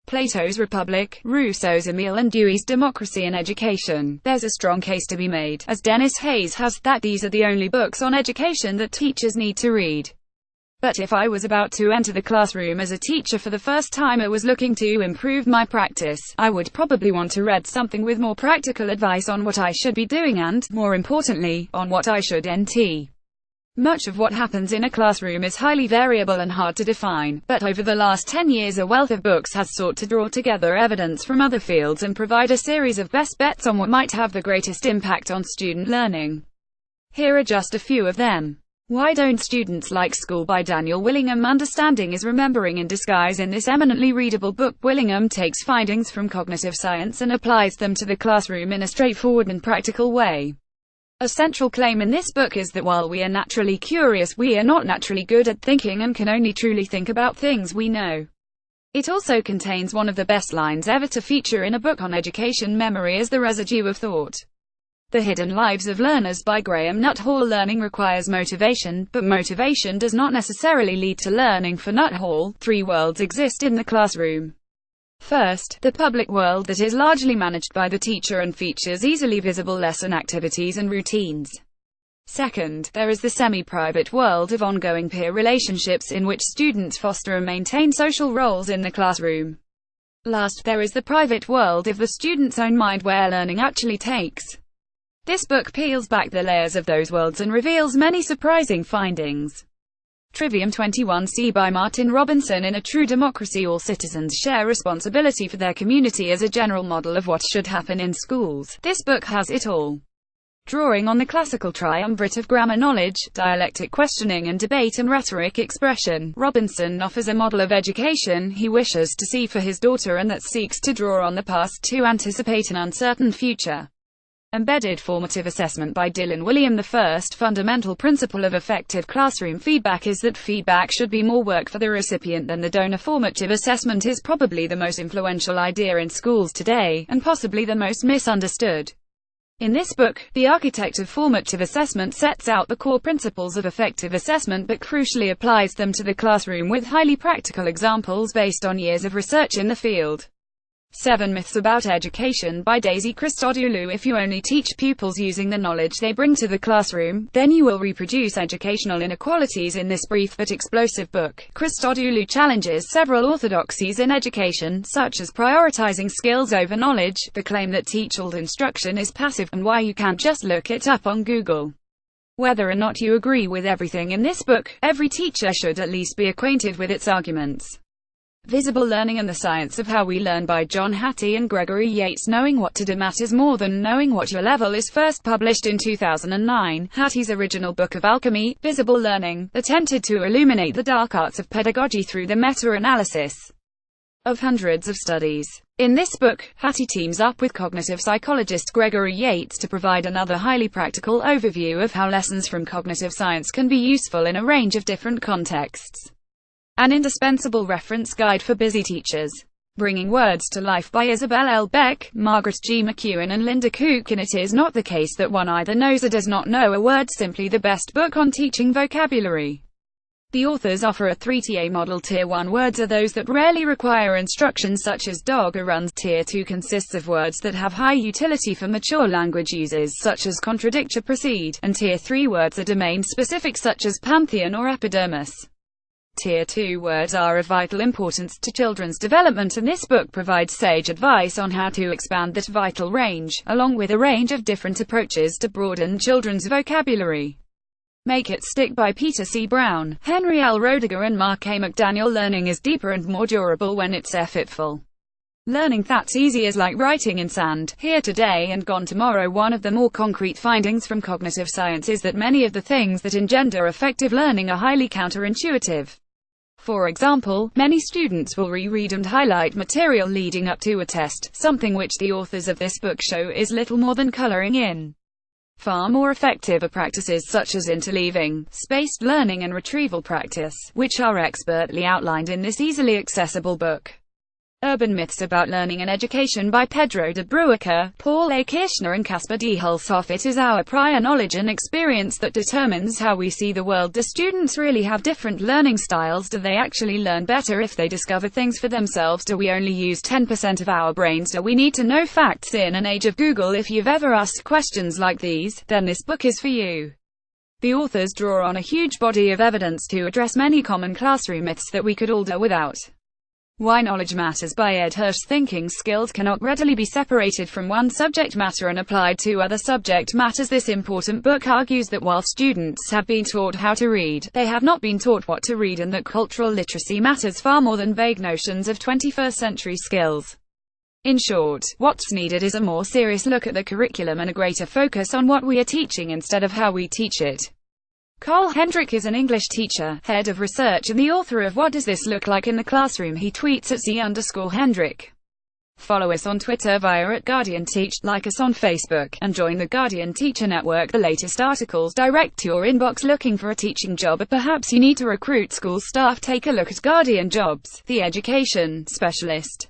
Plato's Republic, Rousseau's Emile and Dewey's Democracy in Education. There's a strong case to be made, as Dennis Hayes has, that these are the only books on education that teachers need to read. But if I was about to enter the classroom as a teacher for the first time or was looking to improve my practice, I would probably want to read something with more practical advice on what I should be doing and, more importantly, on what I shouldn't. Much of what happens in a classroom is highly variable and hard to define, but over the last 10 years a wealth of books has sought to draw together evidence from other fields and provide a series of best bets on what might have the greatest impact on student learning. Here are just a few of them. Why Don't Students Like School by Daniel Willingham. Understanding is Remembering in Disguise. In this eminently readable book, Willingham takes findings from cognitive science and applies them to the classroom in a straightforward and practical way. A central claim in this book is that while we are naturally curious, we are not naturally good at thinking and can only truly think about things we know. It also contains one of the best lines ever to feature in a book on education: memory is the residue of thought. The Hidden Lives of Learners by Graham Nuthall. Learning requires motivation, but motivation does not necessarily lead to learning. For Nuthall, three worlds exist in the classroom. First, the public world that is largely managed by the teacher and features easily visible lesson activities and routines. Second, there is the semi-private world of ongoing peer relationships in which students foster and maintain social roles in the classroom. Last, there is the private world of the student's own mind where learning actually takes. This book peels back the layers of those worlds and reveals many surprising findings. Trivium 21C by Martin Robinson. In a true democracy, all citizens share responsibility for their community as a general model of what should happen in schools. This book has it all. Drawing on the classical triumvirate of grammar knowledge, dialectic questioning and debate and rhetoric expression, Robinson offers a model of education he wishes to see for his daughter and that seeks to draw on the past to anticipate an uncertain future. Embedded Formative Assessment by Dylan William. The first fundamental principle of effective classroom feedback is that feedback should be more work for the recipient than the donor. Formative assessment is probably the most influential idea in schools today, and possibly the most misunderstood. In this book, the architect of formative assessment sets out the core principles of effective assessment but crucially applies them to the classroom with highly practical examples based on years of research in the field. 7 Myths About Education by Daisy Christodoulou. If you only teach pupils using the knowledge they bring to the classroom, then you will reproduce educational inequalities. In this brief but explosive book, Christodoulou challenges several orthodoxies in education, such as prioritizing skills over knowledge, the claim that teachable instruction is passive, and why you can't just look it up on Google. Whether or not you agree with everything in this book, every teacher should at least be acquainted with its arguments. Visible Learning and the Science of How We Learn by John Hattie and Gregory Yates. Knowing what to do matters more than knowing what your level is. First published in 2009, Hattie's original book of alchemy, Visible Learning, attempted to illuminate the dark arts of pedagogy through the meta-analysis of hundreds of studies. In this book, Hattie teams up with cognitive psychologist Gregory Yates to provide another highly practical overview of how lessons from cognitive science can be useful in a range of different contexts. An indispensable reference guide for busy teachers. Bringing Words to Life by Isabel L. Beck, Margaret G. McEwen and Linda Kukin. It is not the case that one either knows or does not know a word, simply the best book on teaching vocabulary. The authors offer a 3TA model. Tier 1 words are those that rarely require instruction, such as dog or runs. Tier 2 consists of words that have high utility for mature language users, such as contradict or proceed, and Tier 3 words are domain-specific, such as pantheon or epidermis. Tier 2 words are of vital importance to children's development, and this book provides sage advice on how to expand that vital range, along with a range of different approaches to broaden children's vocabulary. Make It Stick by Peter C. Brown, Henry L. Roediger and Mark A. McDaniel. Learning is deeper and more durable when it's effortful. Learning that's easy is like writing in sand, here today and gone tomorrow. One of the more concrete findings from cognitive science is that many of the things that engender effective learning are highly counterintuitive. For example, many students will reread and highlight material leading up to a test, something which the authors of this book show is little more than coloring in. Far more effective are practices such as interleaving, spaced learning and retrieval practice, which are expertly outlined in this easily accessible book. Urban Myths About Learning and Education by Pedro de Bruaker, Paul A. Kirchner and Caspar D. Hulshoff. It is our prior knowledge and experience that determines how we see the world. Do students really have different learning styles? Do they actually learn better if they discover things for themselves? Do we only use 10% of our brains? Do we need to know facts in an age of Google? If you've ever asked questions like these, then this book is for you. The authors draw on a huge body of evidence to address many common classroom myths that we could all do without. Why Knowledge Matters by Ed Hirsch. Thinking skills cannot readily be separated from one subject matter and applied to other subject matters. This important book argues that while students have been taught how to read, they have not been taught what to read, and that cultural literacy matters far more than vague notions of 21st century skills. In short, what's needed is a more serious look at the curriculum and a greater focus on what we are teaching instead of how we teach it. Carl Hendrick is an English teacher, head of research and the author of What Does This Look Like in the Classroom? He tweets at @Z_Hendrick. Follow us on Twitter via @GuardianTeach, like us on Facebook, and join the Guardian Teacher Network. The latest articles direct to your inbox. Looking for a teaching job, or perhaps you need to recruit school staff? Take a look at Guardian Jobs, the education specialist.